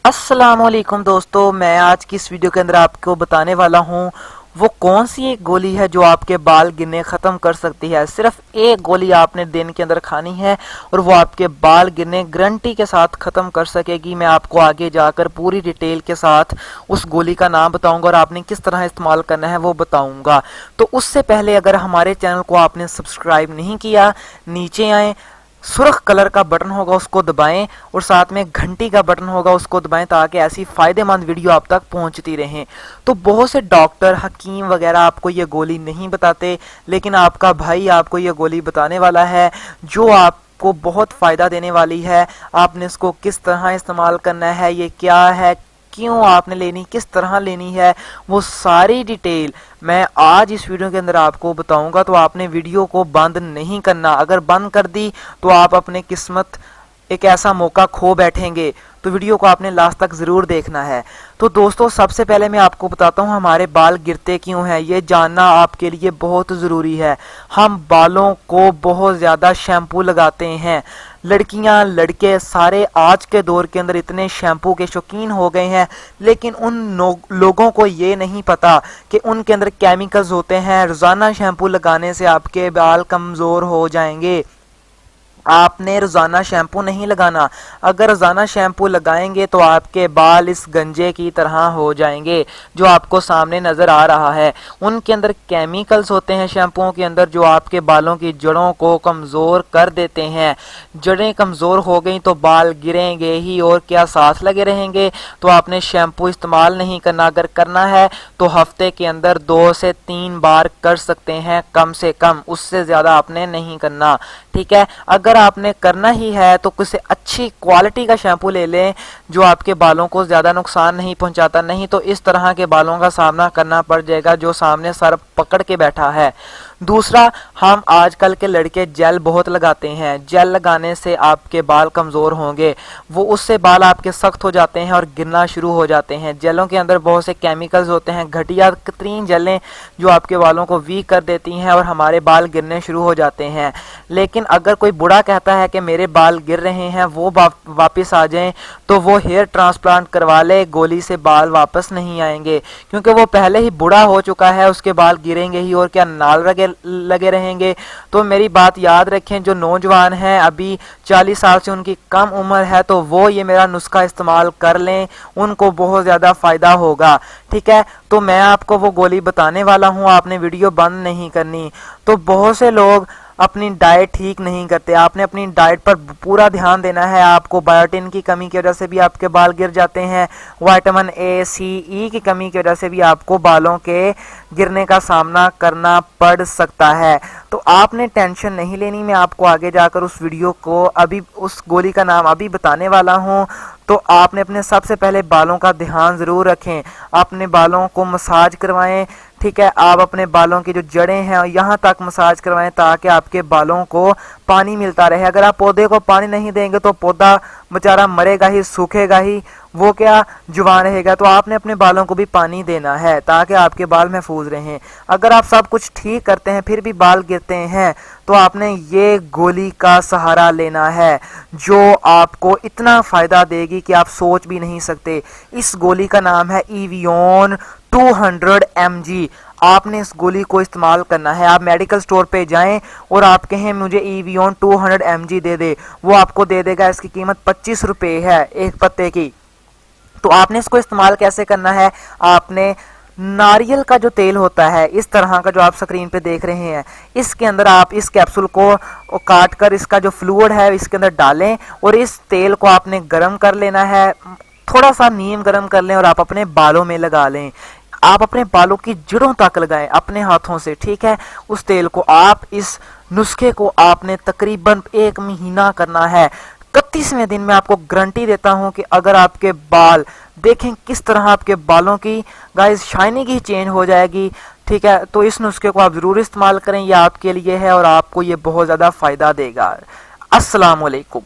अस्सलाम वालेकुम दोस्तों, मैं आज की इस वीडियो के अंदर आपको बताने वाला हूँ वो कौन सी एक गोली है जो आपके बाल गिरने ख़त्म कर सकती है। सिर्फ एक गोली आपने दिन के अंदर खानी है और वो आपके बाल गिरने गारंटी के साथ ख़त्म कर सकेगी। मैं आपको आगे जाकर पूरी डिटेल के साथ उस गोली का नाम बताऊंगा और आपने किस तरह इस्तेमाल करना है वो बताऊंगा। तो उससे पहले अगर हमारे चैनल को आपने सब्सक्राइब नहीं किया, नीचे आए, सुर्ख कलर का बटन होगा उसको दबाएं और साथ में घंटी का बटन होगा उसको दबाएं ताकि ऐसी फायदेमंद वीडियो आप तक पहुंचती रहें। तो बहुत से डॉक्टर, हकीम वगैरह आपको ये गोली नहीं बताते, लेकिन आपका भाई आपको ये गोली बताने वाला है जो आपको बहुत फ़ायदा देने वाली है। आपने इसको किस तरह इस्तेमाल करना है, ये क्या है, क्यों आपने लेनी, किस तरह लेनी है, वो सारी डिटेल मैं आज इस वीडियो के अंदर आपको बताऊंगा। तो आपने वीडियो को बंद नहीं करना। अगर बंद कर दी तो आप अपने किस्मत एक ऐसा मौका खो बैठेंगे। तो वीडियो को आपने लास्ट तक ज़रूर देखना है। तो दोस्तों, सबसे पहले मैं आपको बताता हूँ हमारे बाल गिरते क्यों हैं। ये जानना आपके लिए बहुत ज़रूरी है। हम बालों को बहुत ज़्यादा शैम्पू लगाते हैं। लड़कियां, लड़के सारे आज के दौर के अंदर इतने शैम्पू के शौकीन हो गए हैं, लेकिन उन लोगों को ये नहीं पता कि उनके अंदर केमिकल्स होते हैं। रोज़ाना शैम्पू लगाने से आपके बाल कमज़ोर हो जाएंगे। आपने रोज़ाना शैम्पू नहीं लगाना। अगर रोज़ाना शैम्पू लगाएंगे तो आपके बाल इस गंजे की तरह हो जाएंगे जो आपको सामने नज़र आ रहा है। उनके अंदर केमिकल्स होते हैं शैम्पुओं के अंदर जो आपके बालों की जड़ों को कमज़ोर कर देते हैं। जड़ें कमज़ोर हो गई तो बाल गिरेंगे ही और क्या साथ लगे रहेंगे। तो आपने शैम्पू इस्तेमाल नहीं करना। अगर करना है तो हफ्ते के अंदर 2 से 3 बार कर सकते हैं, कम से कम, उससे ज़्यादा आपने नहीं करना। ठीक है। अगर आपने करना ही है तो किसी अच्छी क्वालिटी का शैम्पू ले लें जो आपके बालों को ज़्यादा नुकसान नहीं पहुंचाता। नहीं तो इस तरह के बालों का सामना करना पड़ जाएगा जो सामने सर पकड़ के बैठा है। दूसरा, हम आजकल के लड़के जेल बहुत लगाते हैं। जेल लगाने से आपके बाल कमज़ोर होंगे, वो उससे बाल आपके सख्त हो जाते हैं और गिरना शुरू हो जाते हैं। जेलों के अंदर बहुत से केमिकल्स होते हैं, घटिया तरीन जेलें जो आपके बालों को वीक कर देती हैं और हमारे बाल गिरने शुरू हो जाते हैं। लेकिन अगर कोई बूढ़ा कहता है कि मेरे बाल गिर रहे हैं, वो वापस आ जाएं, तो वो हेयर ट्रांसप्लांट करवा ले, गोली से बाल वापस नहीं आएंगे क्योंकि वो पहले ही बूढ़ा हो चुका है, उसके बाल गिरेंगे ही और क्या नाल लगे रहेंगे। तो मेरी बात याद रखें, जो नौजवान हैं अभी 40 साल से उनकी कम उम्र है, तो वो ये मेरा नुस्खा इस्तेमाल कर लें, उनको बहुत ज़्यादा फ़ायदा होगा। ठीक है। तो मैं आपको वो गोली बताने वाला हूँ, आपने वीडियो बंद नहीं करनी। तो बहुत से लोग अपनी डाइट ठीक नहीं करते। आपने अपनी डाइट पर पूरा ध्यान देना है। आपको बायोटिन की कमी की वजह से भी आपके बाल गिर जाते हैं। विटामिन ए, सी, ई की कमी की वजह से भी आपको बालों के गिरने का सामना करना पड़ सकता है। तो आपने टेंशन नहीं लेनी। मैं आपको आगे जाकर उस वीडियो को अभी उस गोली का नाम अभी बताने वाला हूँ। तो आपने अपने सबसे पहले बालों का ध्यान ज़रूर रखें। अपने बालों को मसाज करवाएं। ठीक है। आप अपने बालों की जो जड़ें हैं यहाँ तक मसाज करवाएं ताकि आपके बालों को पानी मिलता रहे। अगर आप पौधे को पानी नहीं देंगे तो पौधा बेचारा मरेगा ही, सूखेगा ही, वो क्या जुबान रहेगा। तो आपने अपने बालों को भी पानी देना है ताकि आपके बाल महफूज रहें। अगर आप सब कुछ ठीक करते हैं फिर भी बाल गिरते हैं तो आपने ये गोली का सहारा लेना है जो आपको इतना फ़ायदा देगी कि आप सोच भी नहीं सकते। इस गोली का नाम है एवियन 200 mg। आपने इस गोली को इस्तेमाल करना है। आप मेडिकल स्टोर पे जाएं और आप कहें मुझे एवियन 200 mg दे दे, वो आपको दे देगा। इसकी कीमत 25 रुपये है एक पत्ते की। तो आपने इसको इस्तेमाल कैसे करना है, आपने नारियल का जो तेल होता है इस तरह का जो आप स्क्रीन पे देख रहे हैं, इसके अंदर आप इस कैप्सूल को काट कर इसका जो फ्लूइड है इसके अंदर डालें और इस तेल को आपने गर्म कर लेना है। थोड़ा सा नीम गर्म कर लें और आप अपने बालों में लगा लें। आप अपने बालों की जड़ों तक लगाएं अपने हाथों से। ठीक है। उस तेल को आप इस नुस्खे को आपने तकरीबन 1 महीना करना है। 31वें दिन में आपको गारंटी देता हूं कि अगर आपके बाल देखें किस तरह आपके बालों की गाइस शाइनिंग ही चेंज हो जाएगी। ठीक है। तो इस नुस्खे को आप ज़रूर इस्तेमाल करें, ये आपके लिए है और आपको ये बहुत ज़्यादा फ़ायदा देगा। अस्सलाम वालेकुम।